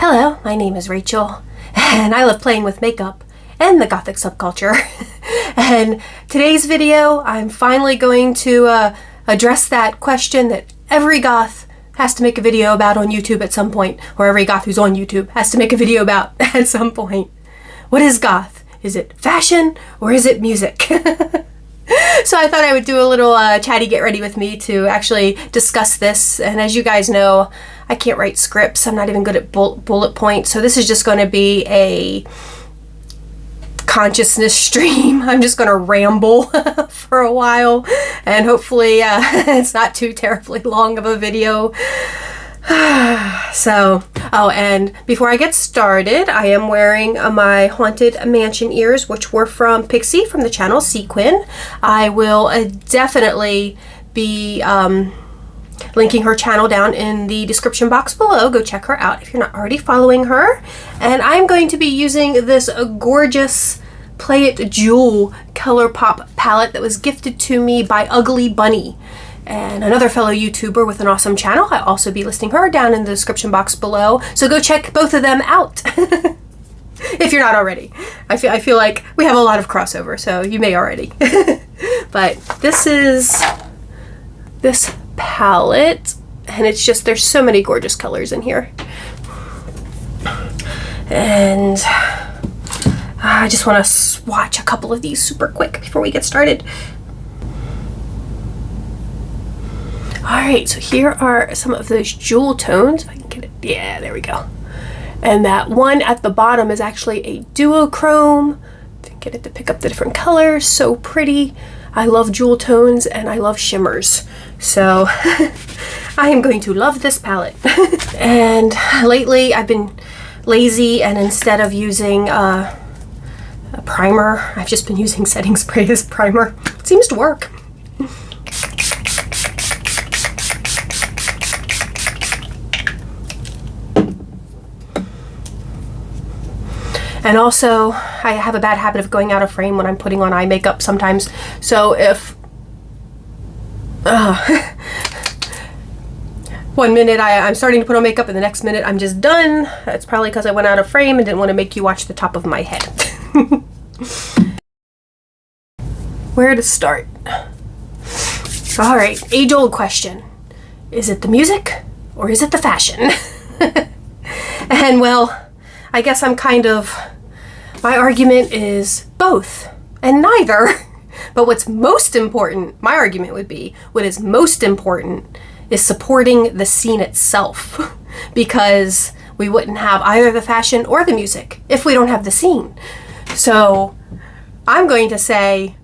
Hello, my name is Rachel, and I love playing with makeup and the Gothic subculture. And today's video, I'm finally going to address that question that every goth has to make a video about on YouTube at some point, or every goth who's on YouTube has to make a video about at some point. What is goth? Is it fashion or is it music? So I thought I would do a little chatty get ready with me to actually discuss this. And as you guys know, I can't write scripts. I'm not even good at bullet points. So this is just going to be a consciousness stream. I'm just going to ramble for a while, and hopefully it's not too terribly long of a video. And before I get started, I am wearing my Haunted Mansion ears, which were from Pixie from the channel Seakwin. I will definitely be linking her channel down in the description box below. Go check her out if you're not already following her. And I'm going to be using this gorgeous Play It Jewel ColourPop palette that was gifted to me by Ugly Bunnie, and another fellow YouTuber with an awesome channel. I'll also be listing her down in the description box below, so go check both of them out if you're not already. I feel like we have a lot of crossover, so you may already. But this is this palette, and it's just, there's so many gorgeous colors in here. And I just want to swatch a couple of these super quick before we get started. Alright, so here are some of those jewel tones. If I can get it. Yeah, there we go. And that one at the bottom is actually a duochrome. If I can get it to pick up the different colors. So pretty. I love jewel tones and I love shimmers. So I am going to love this palette. And lately I've been lazy, and instead of using a primer, I've just been using setting spray as primer. It seems to work. And also, I have a bad habit of going out of frame when I'm putting on eye makeup sometimes. So if one minute I'm starting to put on makeup and the next minute I'm just done, that's probably because I went out of frame and didn't want to make you watch the top of my head. Where to start? Alright, age-old question. Is it the music or is it the fashion? And well, I guess my argument is both and neither. But what's most important, my argument would be, what is most important is supporting the scene itself. Because we wouldn't have either the fashion or the music if we don't have the scene. So I'm going to say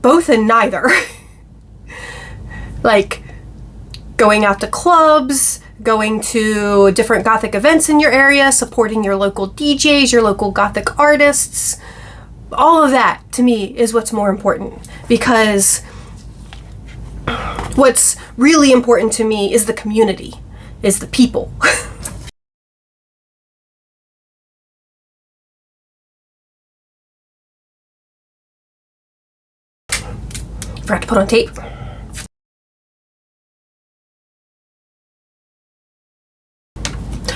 both and neither. Like going out to clubs, going to different Gothic events in your area, supporting your local DJs, your local Gothic artists. All of that, to me, is what's more important. Because what's really important to me is the community, is the people. Forgot to put on tape.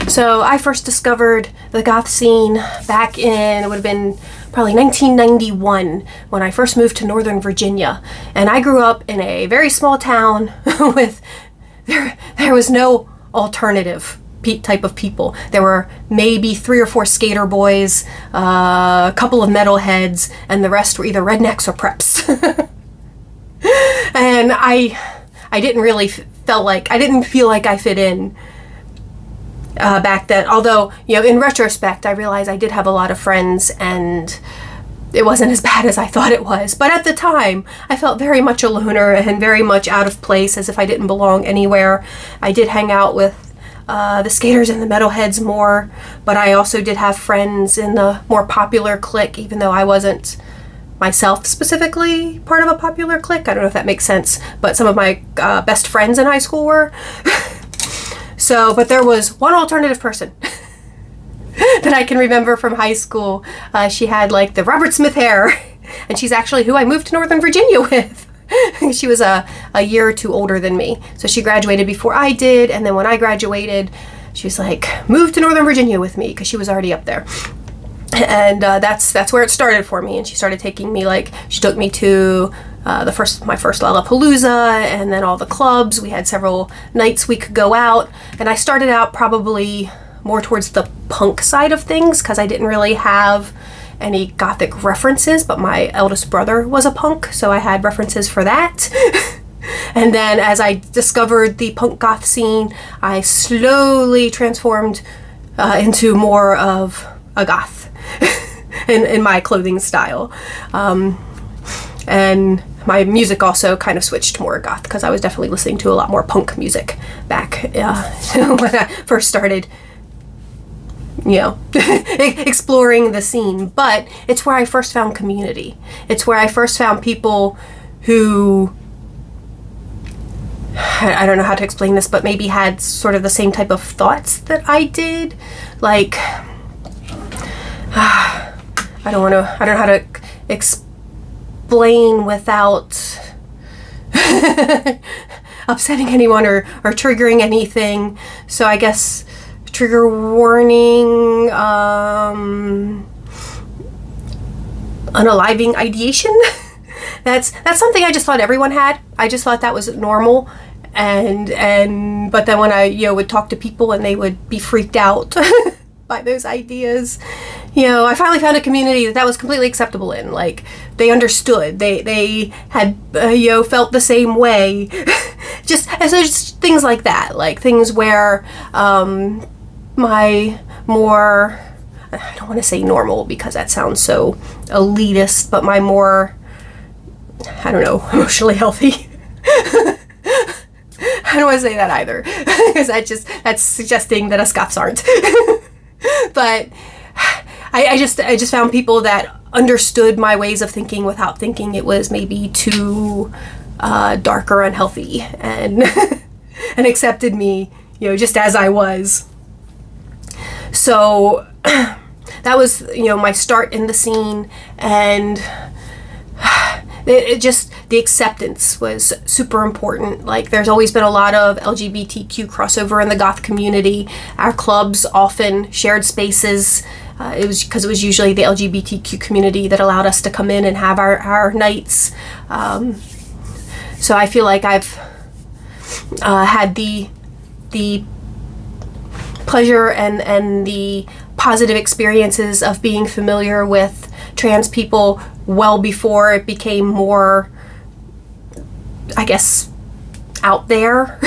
So I first discovered the goth scene back in, it would have been probably 1991 when I first moved to Northern Virginia. And I grew up in a very small town with, there was no alternative type of people. There were maybe 3 or 4 skater boys, a couple of metalheads, and the rest were either rednecks or preps. And I didn't feel like I fit in back then. Although, you know, in retrospect, I realized I did have a lot of friends and it wasn't as bad as I thought it was. But at the time, I felt very much a loner and very much out of place, as if I didn't belong anywhere. I did hang out with the skaters and the metalheads more, but I also did have friends in the more popular clique, even though I wasn't myself specifically part of a popular clique. I don't know if that makes sense, but some of my best friends in high school were. So, but there was one alternative person that I can remember from high school. She had like the Robert Smith hair, and she's actually who I moved to Northern Virginia with. She was a year or two older than me. So she graduated before I did, and then when I graduated, she was like, move to Northern Virginia with me, because she was already up there. And that's where it started for me. And she started taking me, like, she took me to my first Lollapalooza, and then all the clubs. We had several nights we could go out, and I started out probably more towards the punk side of things, because I didn't really have any Gothic references, but my eldest brother was a punk, so I had references for that. And then as I discovered the punk goth scene, I slowly transformed into more of a goth in my clothing style. And my music also kind of switched more goth, because I was definitely listening to a lot more punk music back when I first started, exploring the scene. But it's where I first found community. It's where I first found people who, I don't know how to explain this, but maybe had sort of the same type of thoughts that I did. Like, I don't know how to explain without upsetting anyone or triggering anything. So I guess trigger warning, unaliving ideation. That's something I just thought everyone had. I just thought that was normal. But then when I would talk to people and they would be freaked out by those ideas, I finally found a community that was completely acceptable in. Like, they understood. They had felt the same way. just things like that, like things where my more, I don't want to say normal because that sounds so elitist, but my more, I don't know, emotionally healthy. I don't want to say that either, because that's suggesting that us goths aren't. But I just found people that understood my ways of thinking without thinking it was maybe too dark or unhealthy, and and accepted me, just as I was. So that was, my start in the scene, and the acceptance was super important. Like, there's always been a lot of LGBTQ crossover in the goth community. Our clubs often shared spaces. It was because it was usually the LGBTQ community that allowed us to come in and have our nights. So I feel like I've had the pleasure and the positive experiences of being familiar with trans people well before it became more, I guess, out there.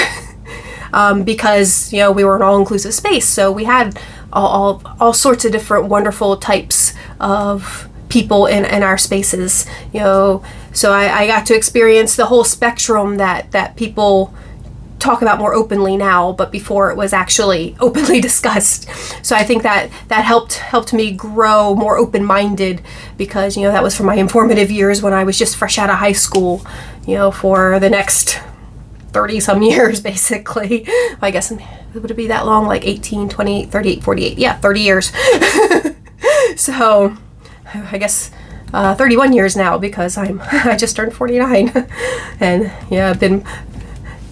Because we were an all-inclusive space, so we had all sorts of different wonderful types of people in our spaces. So I got to experience the whole spectrum that people talk about more openly now, but before it was actually openly discussed. So I think that helped me grow more open-minded, because that was from my informative years when I was just fresh out of high school, for the next 30 some years, basically. I guess, would it be that long? Like 18, 28, 38, 48. Yeah, 30 years. So I guess 31 years now, because I just turned 49. And yeah, I've been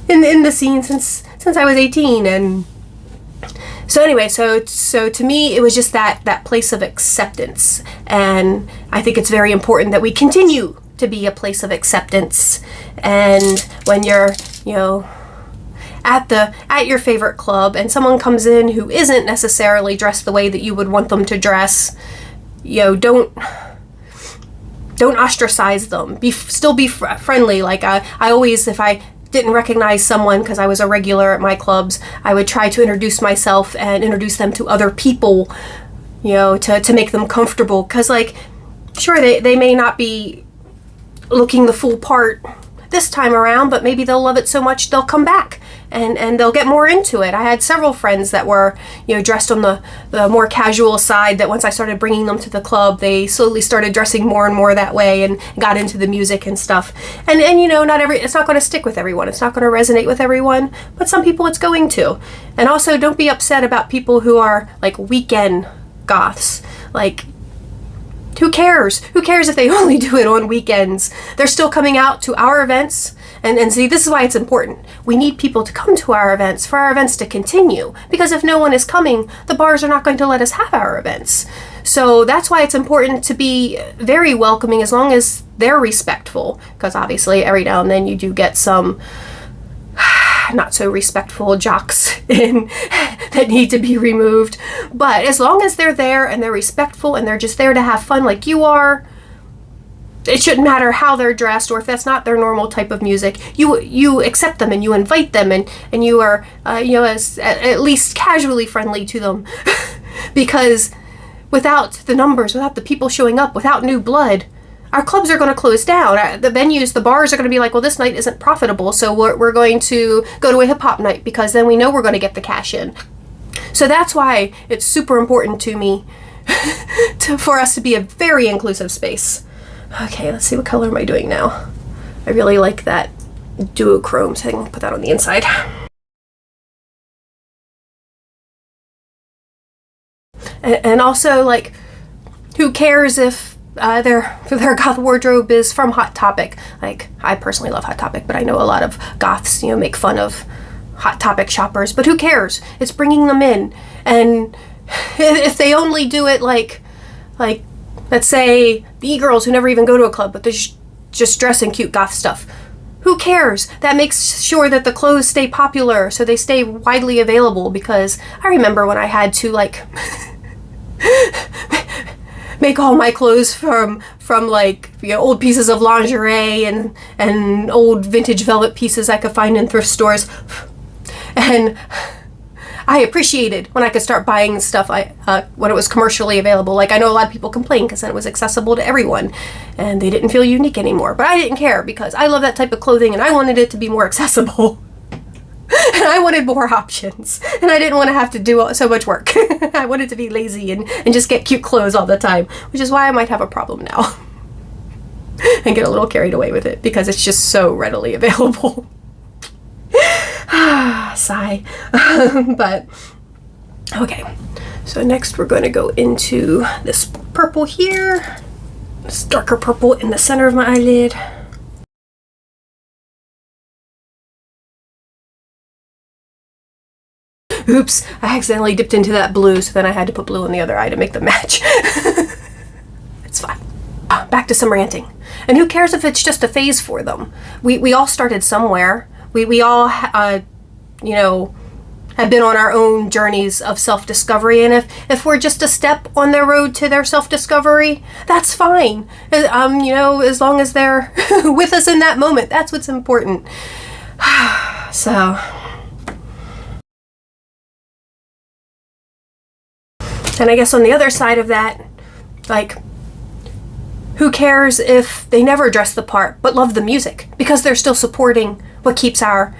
in the scene since I was 18. And so anyway, so to me, it was just that place of acceptance. And I think it's very important that we continue to be a place of acceptance. And when you're, at your favorite club and someone comes in who isn't necessarily dressed the way that you would want them to dress, don't ostracize them. Still be friendly. Like I always, if I didn't recognize someone because I was a regular at my clubs, I would try to introduce myself and introduce them to other people, to make them comfortable. Because, like, sure, they may not be looking the full part this time around, but maybe they'll love it so much they'll come back and they'll get more into it. I had several friends that were, dressed on the more casual side, that once I started bringing them to the club, they slowly started dressing more and more that way and got into the music and stuff. And it's not going to stick with everyone. It's not going to resonate with everyone, but some people it's going to. And also, don't be upset about people who are like weekend goths. Like, who cares? Who cares if they only do it on weekends? They're still coming out to our events And see, this is why it's important. We need people to come to our events for our events to continue, because if no one is coming, the bars are not going to let us have our events. So that's why it's important to be very welcoming, as long as they're respectful, because obviously every now and then you do get some not so respectful jocks in that need to be removed. But as long as they're there and they're respectful and they're just there to have fun like you are, it shouldn't matter how they're dressed, or if that's not their normal type of music, you accept them and you invite them, and you are as at least casually friendly to them. Because without the numbers, without the people showing up, without new blood, our clubs are going to close down. The venues, the bars are going to be like, well, this night isn't profitable, so we're going to go to a hip-hop night, because then we know we're going to get the cash in. So that's why it's super important to me for us to be a very inclusive space. Okay, let's see, what color am I doing now? I really like that duochrome, so I'm going to put that on the inside. And also, like, who cares if their goth wardrobe is from Hot Topic? Like, I personally love Hot Topic, but I know a lot of goths, make fun of Hot Topic shoppers, but who cares? It's bringing them in. And if they only do it like let's say the e-girls who never even go to a club, but they're just dress in cute goth stuff, who cares? That makes sure that the clothes stay popular, so they stay widely available. Because I remember when I had to make all my clothes from old pieces of lingerie and old vintage velvet pieces I could find in thrift stores. And I appreciated when I could start buying stuff when it was commercially available. Like, I know a lot of people complain because then it was accessible to everyone and they didn't feel unique anymore. But I didn't care, because I love that type of clothing and I wanted it to be more accessible. And I wanted more options, and I didn't want to have to do so much work. I wanted to be lazy and just get cute clothes all the time, which is why I might have a problem now and get a little carried away with it, because it's just so readily available. Sigh. But okay, so next we're going to go into this purple here, this darker purple in the center of my eyelid. Oops, I accidentally dipped into that blue, so then I had to put blue in the other eye to make them match. It's fine. Back to some ranting. And who cares if it's just a phase for them? We all started somewhere. We all, have been on our own journeys of self-discovery. And if we're just a step on their road to their self-discovery, that's fine. As long as they're with us in that moment, that's what's important. So... And I guess on the other side of that, who cares if they never dress the part but love the music, because they're still supporting what keeps our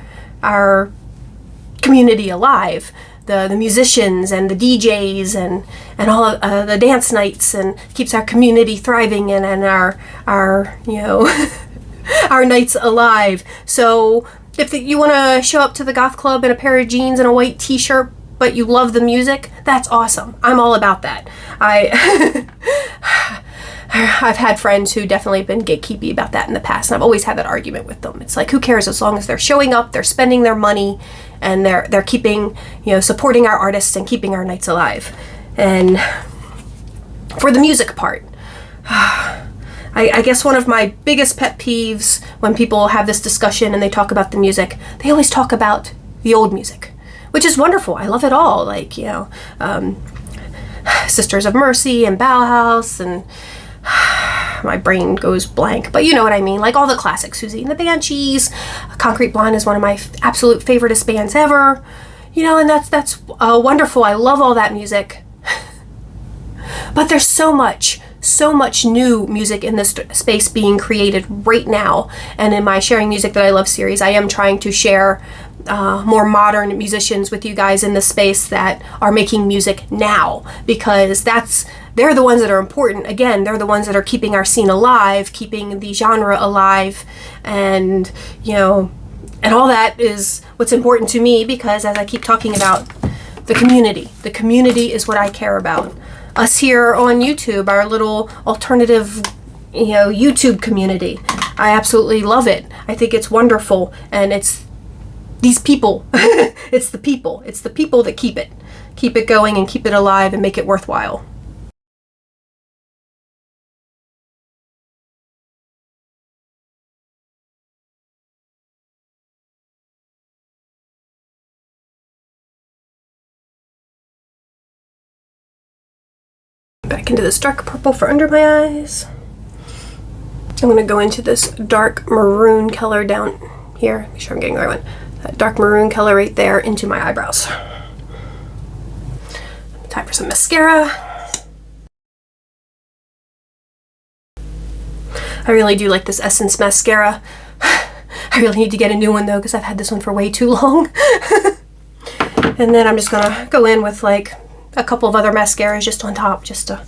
community alive. The musicians and the DJs and all of the dance nights, and keeps our community thriving and our our nights alive. So if you want to show up to the goth club in a pair of jeans and a white t-shirt, but you love the music, that's awesome. I'm all about that. I've had friends who definitely have been gatekeepy about that in the past, and I've always had that argument with them. It's like, who cares, as long as they're showing up, they're spending their money, and they're keeping, supporting our artists and keeping our nights alive. And for the music part, I guess one of my biggest pet peeves when people have this discussion and they talk about the music, they always talk about the old music, which is wonderful. I love it all. Sisters of Mercy and Bauhaus, and my brain goes blank, but you know what I mean. Like all the classics, Susie and the Banshees. Concrete Blonde is one of my absolute favoriteest bands ever. And that's wonderful. I love all that music. But there's so much new music in this space being created right now. And in my Sharing Music That I Love series, I am trying to share more modern musicians with you guys in the space that are making music now, because they're the ones that are important. Again, they're the ones that are keeping our scene alive, keeping the genre alive, and and all that is what's important to me, because as I keep talking about, the community is what I care about. Us here on YouTube, our little alternative you know, YouTube community. I absolutely love it. I think it's wonderful, and it's these people. It's the people. It's the people that keep it going and keep it alive and make it worthwhile. Back into this dark purple for under my eyes. I'm going to go into this dark maroon color down here. Make sure I'm getting the right one. That dark maroon color right there into my eyebrows. Time for some mascara. I really do like this Essence mascara. I really need to get a new one though, because I've had this one for way too long. And then I'm just going to go in with like a couple of other mascaras just on top, just to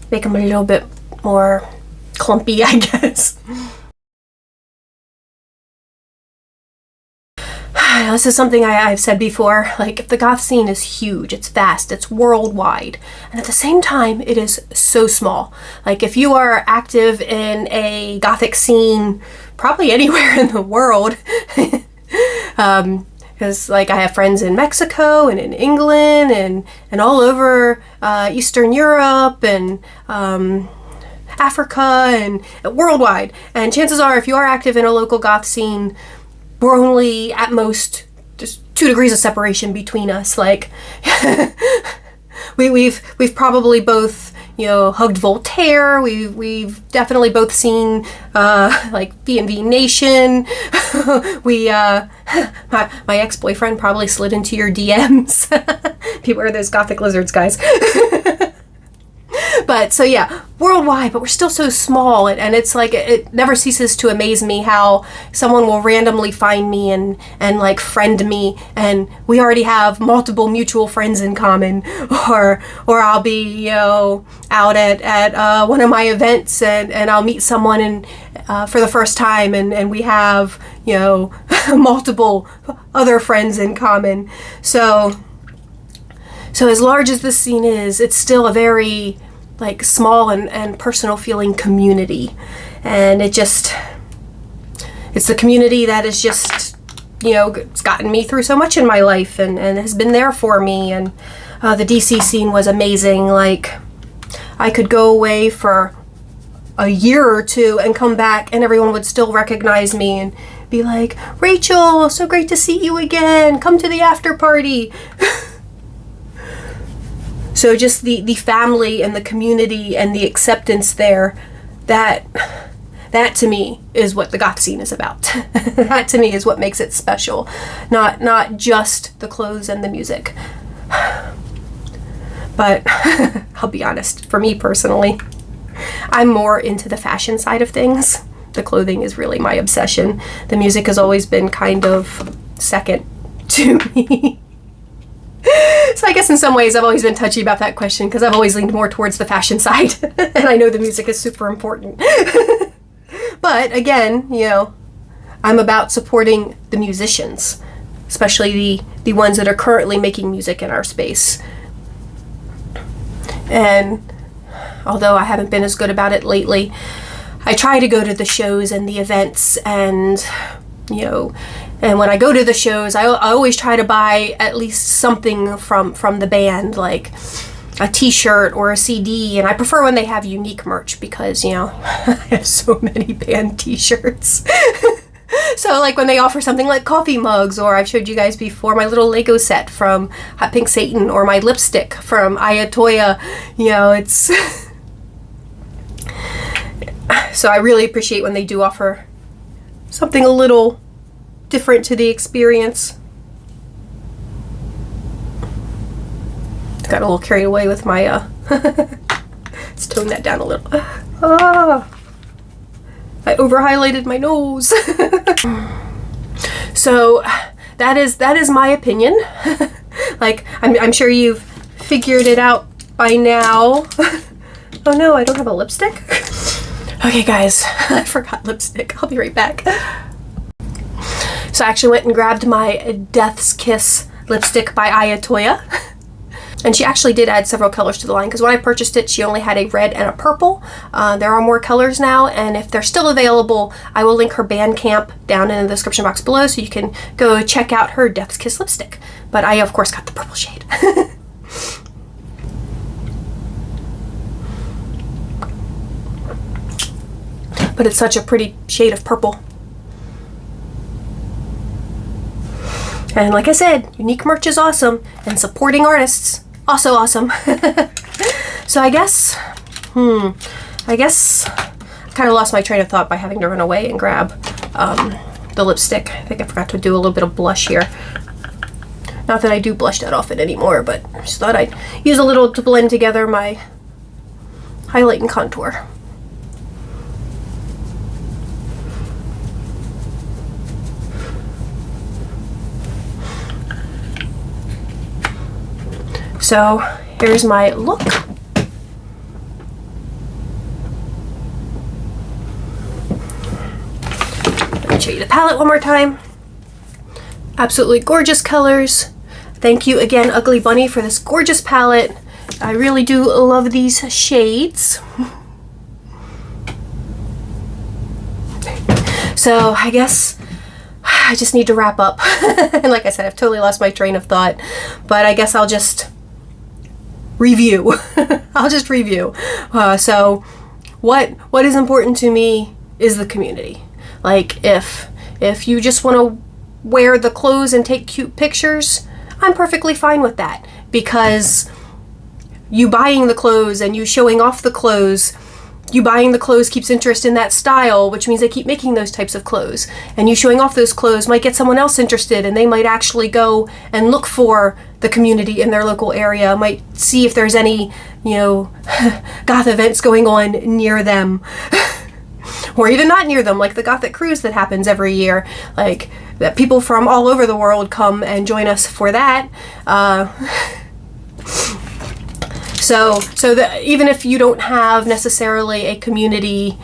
make them a little bit more clumpy, I guess. This is something I've said before, like, if the goth scene is huge, it's vast, it's worldwide, and at the same time it is so small. Like, if you are active in a gothic scene probably anywhere in the world, because like I have friends in Mexico and in England and all over Eastern Europe and Africa and worldwide. And chances are, if you are active in a local goth scene, we're only at most just 2 degrees of separation between us. Like we've probably both, you know, hugged Voltaire. We've definitely both seen like V&V Nation. My ex-boyfriend probably slid into your DMs. Beware those gothic lizards, guys. But so yeah, worldwide, but we're still so small, and it's like it never ceases to amaze me how someone will randomly find me and like friend me, and we already have multiple mutual friends in common, or I'll be, you know, out at one of my events and I'll meet someone and for the first time, and we have, you know, multiple other friends in common. So as large as this scene is, it's still a very like small and personal feeling community, and it's the community that is just, you know, it's gotten me through so much in my life and has been there for me. And the DC scene was amazing. Like, I could go away for a year or two and come back and everyone would still recognize me and be like, "Rachel, so great to see you again, come to the after party." So just the family and the community and the acceptance there, that to me is what the goth scene is about. That to me is what makes it special, not just the clothes and the music. But I'll be honest, for me personally, I'm more into the fashion side of things. The clothing is really my obsession. The music has always been kind of second to me. So I guess in some ways I've always been touchy about that question, because I've always leaned more towards the fashion side. And I know the music is super important. But again, you know, I'm about supporting the musicians, especially the ones that are currently making music in our space. And although I haven't been as good about it lately, I try to go to the shows and the events, and you know, and when I go to the shows, I always try to buy at least something from the band, like a t-shirt or a CD, and I prefer when they have unique merch, because, you know, I have so many band t-shirts. So like when they offer something like coffee mugs, or I've showed you guys before my little Lego set from Hot Pink Satan, or my lipstick from Toyah, you know, it's so I really appreciate when they do offer something a little different to the experience. Got a little carried away with my let's tone that down a little. I over highlighted my nose. So that is my opinion. Like, I'm sure you've figured it out by now. Oh no, I don't have a lipstick. Okay guys, I forgot lipstick. I'll be right back. So I actually went and grabbed my Death's Kiss lipstick by Toyah. And she actually did add several colors to the line, because when I purchased it, she only had a red and a purple. There are more colors now, and if they're still available, I will link her Bandcamp down in the description box below, so you can go check out her Death's Kiss lipstick. But I, of course, got the purple shade. But it's such a pretty shade of purple. And like I said, unique merch is awesome, and supporting artists, also awesome. So I guess I kind of lost my train of thought by having to run away and grab the lipstick. I think I forgot to do a little bit of blush here. Not that I do blush that often anymore, but I just thought I'd use a little to blend together my highlight and contour. So here's my look. Let me show you the palette one more time. Absolutely gorgeous colors. Thank you again, Ugly Bunnie, for this gorgeous palette. I really do love these shades. So I guess I just need to wrap up. And like I said, I've totally lost my train of thought, but I guess I'll just review. I'll just review. So what is important to me is the community. Like if you just want to wear the clothes and take cute pictures, I'm perfectly fine with that, because you buying the clothes and you showing off the clothes, you buying the clothes keeps interest in that style, which means they keep making those types of clothes. And you showing off those clothes might get someone else interested, and they might actually go and look for the community in their local area, might see if there's any, you know, goth events going on near them. Or even not near them, like the Gothic Cruise that happens every year. Like, that people from all over the world come and join us for that. So that even if you don't have necessarily a community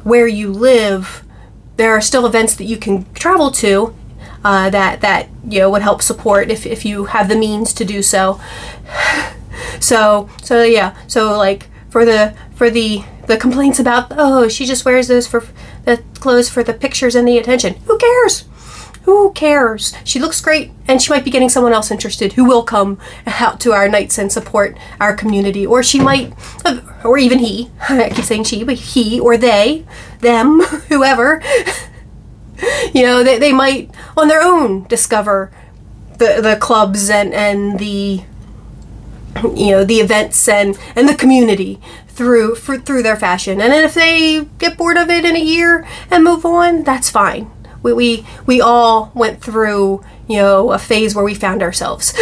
where you live, there are still events that you can travel to that you know would help support if you have the means to do so. So yeah. So like for the complaints about, oh, she just wears those for the clothes for the pictures and the attention. Who cares? Who cares? She looks great, and she might be getting someone else interested who will come out to our nights and support our community. Or she might, or even he, I keep saying she, but he or they, them, whoever, you know, they might on their own discover the clubs and the, you know, the events and the community through their fashion. And then if they get bored of it in a year and move on, that's fine. We all went through, you know, a phase where we found ourselves.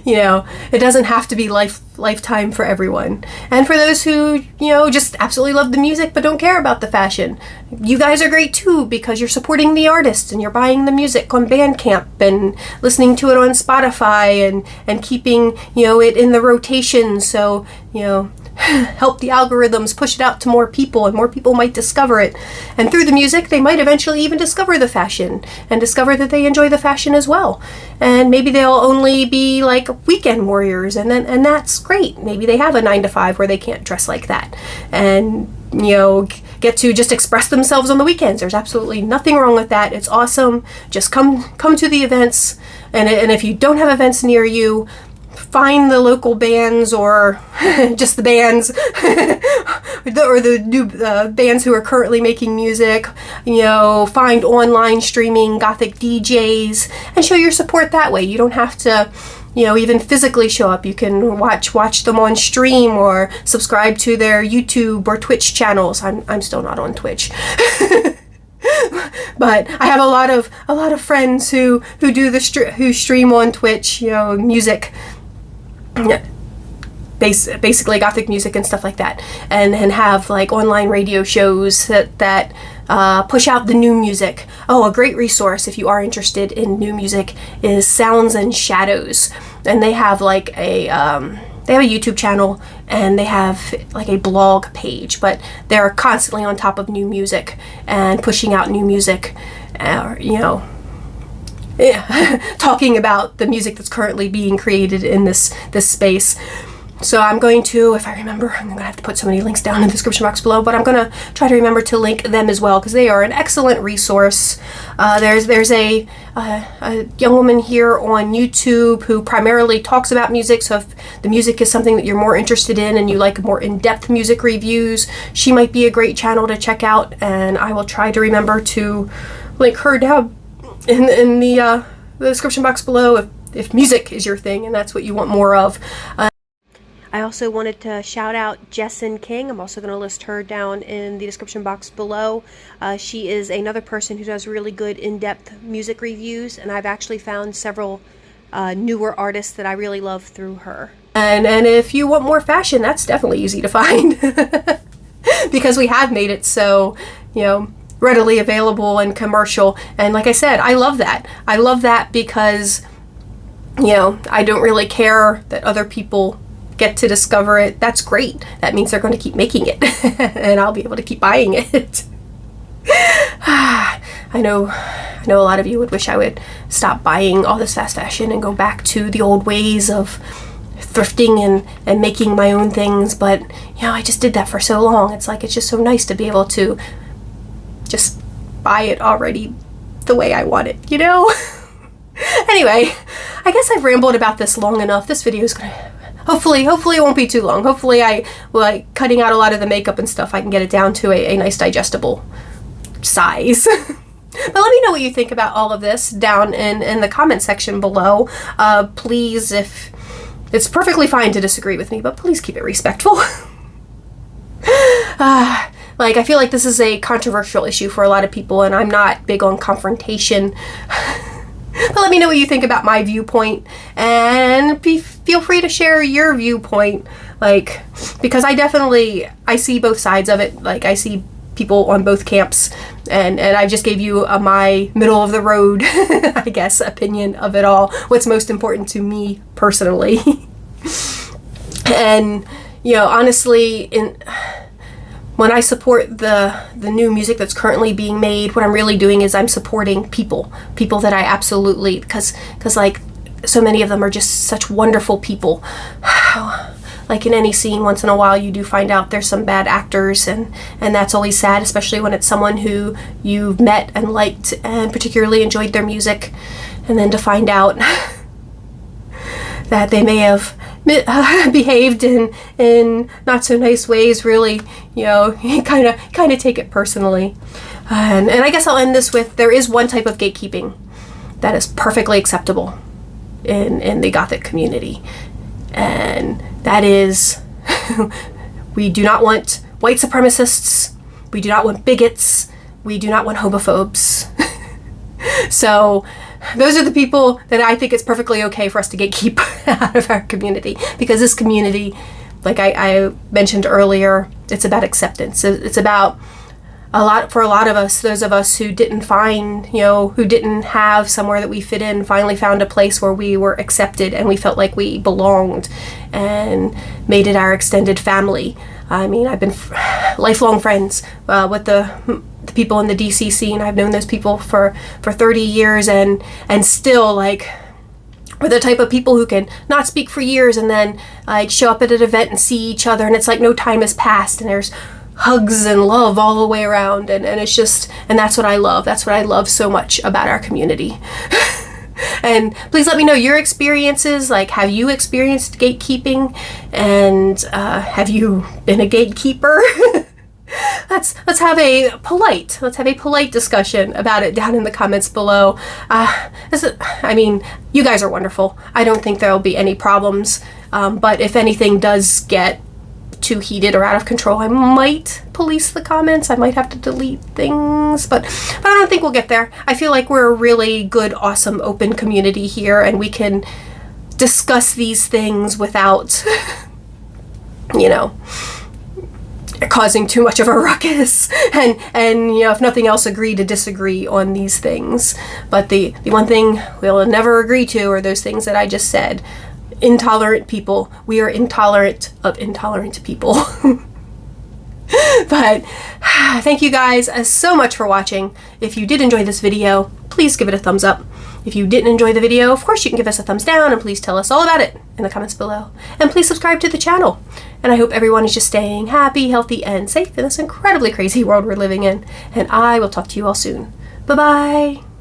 You know, it doesn't have to be lifetime for everyone. And for those who, you know, just absolutely love the music but don't care about the fashion, you guys are great too, because you're supporting the artist and you're buying the music on Bandcamp and listening to it on Spotify and keeping, you know, it in the rotation, so, you know, help the algorithms push it out to more people, and more people might discover it. And through the music, they might eventually even discover the fashion and discover that they enjoy the fashion as well. And maybe they'll only be like weekend warriors, and that's great. Maybe they have a 9-to-5 where they can't dress like that, and, you know, get to just express themselves on the weekends. There's absolutely nothing wrong with that. It's awesome. Just come to the events, and if you don't have events near you, find the local bands, or just the bands, or the new bands who are currently making music. You know, find online streaming Gothic DJs and show your support that way. You don't have to, you know, even physically show up. You can watch them on stream or subscribe to their YouTube or Twitch channels. I'm still not on Twitch. But I have a lot of friends who who stream on Twitch, you know, music, basically Gothic music and stuff like that, and have like online radio shows that push out the new music. Oh, a great resource if you are interested in new music is Sounds and Shadows, and they have like they have a YouTube channel, and they have like a blog page, but they're constantly on top of new music and pushing out new music, you know, talking about the music that's currently being created in this space. So I'm going to, if I remember, I'm going to have to put so many links down in the description box below, but I'm going to try to remember to link them as well, because they are an excellent resource. There's a young woman here on YouTube who primarily talks about music, so if the music is something that you're more interested in and you like more in-depth music reviews, she might be a great channel to check out, and I will try to remember to link her down in the description box below if music is your thing and that's what you want more of. I also wanted to shout out Jess and King. I'm also going to list her down in the description box below. She is another person who does really good in-depth music reviews, and I've actually found several newer artists that I really love through her. And if you want more fashion, that's definitely easy to find because we have made it so, you know, readily available and commercial. And like I said, I love that. I love that because, you know, I don't really care that other people get to discover it. That's great. That means they're going to keep making it and I'll be able to keep buying it. I know a lot of you would wish I would stop buying all this fast fashion and go back to the old ways of thrifting and making my own things, but you know, I just did that for so long. It's like, it's just so nice to be able to just buy it already the way I want it, you know? Anyway, I guess I've rambled about this long enough. This video is gonna hopefully it won't be too long. Hopefully like cutting out a lot of the makeup and stuff, I can get it down to a nice digestible size. But let me know what you think about all of this down in the comment section below. Please, if it's perfectly fine to disagree with me, but please keep it respectful. Like, I feel like this is a controversial issue for a lot of people, and I'm not big on confrontation. But let me know what you think about my viewpoint, and feel free to share your viewpoint, like, because I see both sides of it. Like, I see people on both camps, and I just gave you my middle of the road, I guess, opinion of it all. What's most important to me personally. And, you know, honestly, when I support the new music that's currently being made, what I'm really doing is I'm supporting people that I absolutely, because like so many of them are just such wonderful people. Like in any scene, once in a while you do find out there's some bad actors, and that's always sad, especially when it's someone who you've met and liked and particularly enjoyed their music, and then to find out that they may have behaved in not so nice ways, really, you know, you kind of take it personally. And I guess I'll end this with, there is one type of gatekeeping that is perfectly acceptable in the Gothic community, and that is we do not want white supremacists, we do not want bigots, we do not want homophobes. So those are the people that I think it's perfectly okay for us to gatekeep out of our community, because this community, like I mentioned earlier, it's about acceptance. It's about for a lot of us, those of us who didn't find, you know, who didn't have somewhere that we fit in, finally found a place where we were accepted and we felt like we belonged and made it our extended family. I mean, I've been lifelong friends with the people in the DC scene. I've known those people for 30 years, and still, like, we're the type of people who can not speak for years and then show up at an event and see each other, and it's like no time has passed, and there's hugs and love all the way around, and it's just, and that's what I love. That's what I love so much about our community. And please let me know your experiences. Like, have you experienced gatekeeping, and have you been a gatekeeper? Let's have a polite discussion about it down in the comments below. I mean, you guys are wonderful. I don't think there'll be any problems, but if anything does get too heated or out of control, I might police the comments. I might have to delete things, but I don't think we'll get there. I feel like we're a really good, awesome, open community here, and we can discuss these things without, you know, causing too much of a ruckus, and you know, if nothing else, agree to disagree on these things. But the one thing we'll never agree to are those things that I just said. Intolerant people. We are intolerant of intolerant people. But thank you guys so much for watching. If you did enjoy this video, please give it a thumbs up. If you didn't enjoy the video, of course you can give us a thumbs down, and please tell us all about it in the comments below. And please subscribe to the channel. And I hope everyone is just staying happy, healthy, and safe in this incredibly crazy world we're living in. And I will talk to you all soon. Bye-bye.